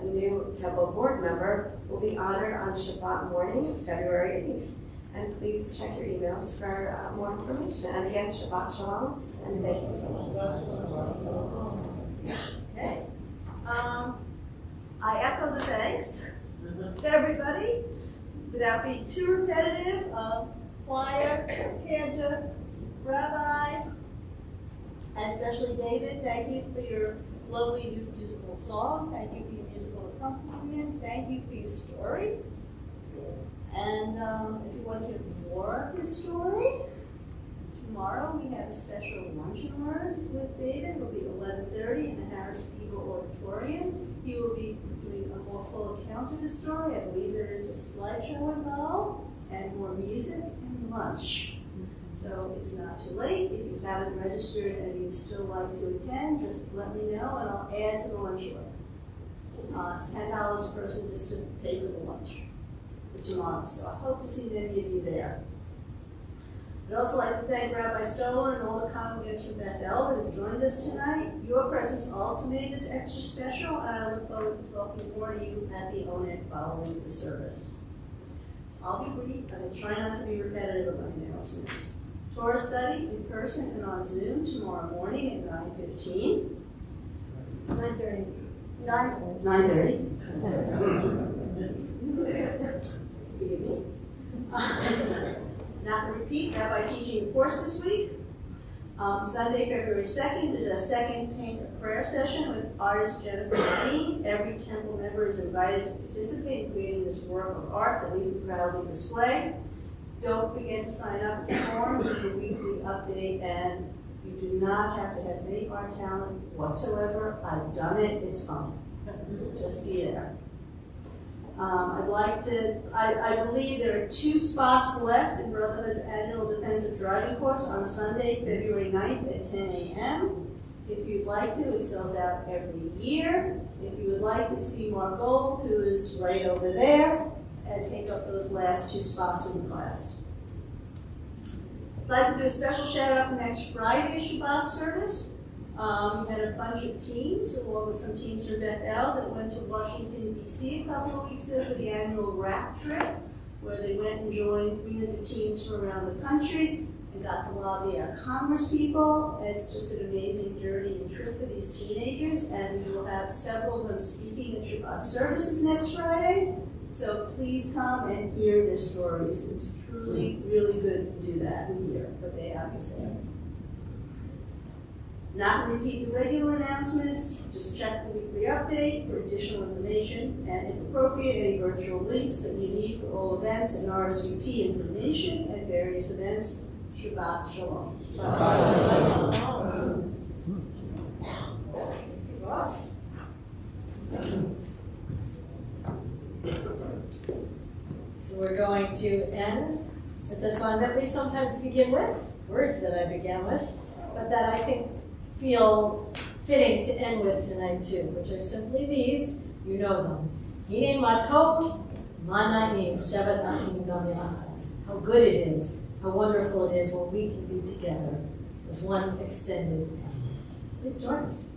new Temple board member, will be honored on Shabbat morning, February 8th. And please check your emails for more information. And again, Shabbat Shalom, and thank you so much. Okay. I echo the thanks to everybody. Without being too repetitive, choir, cantor, rabbi, and especially David, thank you for your lovely new musical song. Thank you for your musical accompaniment. Thank you for your story. And if you want to hear more of his story, tomorrow we have a special lunch and learn with David. It will be 11:30 in the Harris Beaver Auditorium. He will be doing a more full account of his story. I believe there is a slideshow involved, and more music and lunch. So it's not too late. If you haven't registered and you'd still like to attend, just let me know and I'll add to the lunch order. It's $10 a person just to pay for the lunch for tomorrow. So I hope to see many of you there. I'd also like to thank Rabbi Stoller and all the congregants from Bethel that have joined us tonight. Your presence also made this extra special, and I look forward to talking more to you at the ONET following the service. So I'll be brief, and I'll try not to be repetitive of my announcements. Torah study in person and on Zoom tomorrow morning at 9:15. 9:30. 9:30. Forgive me. Not to repeat, Rabbi teaching the course this week. Sunday, February 2nd, is a second paint of prayer session with artist Jennifer Dean. Every temple member is invited to participate in creating this work of art that we can proudly display. Don't forget to sign up at the form, do the weekly update, and you do not have to have any art talent whatsoever. I've done it, it's fun. Just be there. I believe there are 2 spots left in Brotherhood's annual defensive driving course on Sunday, February 9th at 10 a.m. If you'd like to, it sells out every year. If you would like to see Mark Gold, who is right over there, and take up those last 2 spots in the class. I'd like to do a special shout out for next Friday's Shabbat service. We had a bunch of teens, along with some teens from Bethel, that went to Washington, D.C. a couple of weeks ago for the annual RAP trip, where they went and joined 300 teens from around the country and got to lobby our Congress people. It's just an amazing journey and trip for these teenagers, and we will have several of them speaking at Shabbat services next Friday. So please come and hear their stories. It's truly, really good to do that and hear what they have to say. Not to repeat the regular announcements, just check the weekly update for additional information, and if appropriate, any virtual links that you need for all events and RSVP information at various events. Shabbat Shalom. So we're going going to end with the song that we sometimes begin with, words that I began with, but that I think feel fitting to end with tonight too, which are simply these. You know them. Hine matov manaim Shabbat achim gam yachad. How good it is, how wonderful it is when we can be together as one extended family. Please join us.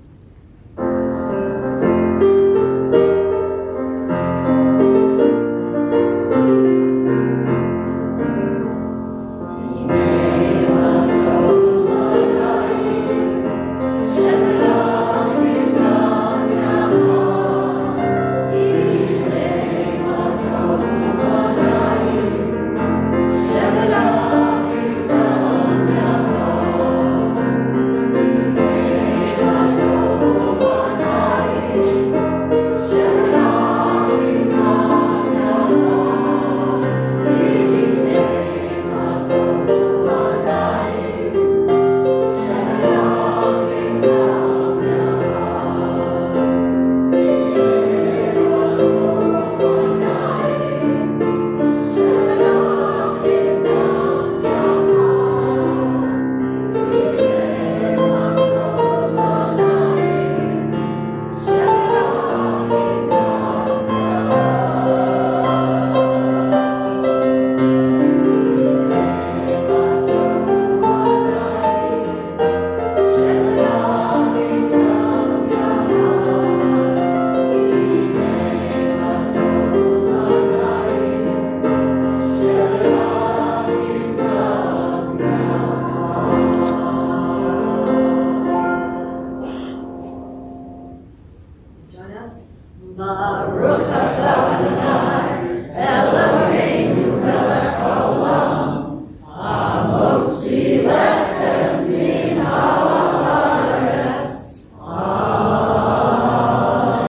Baruch atah Adonai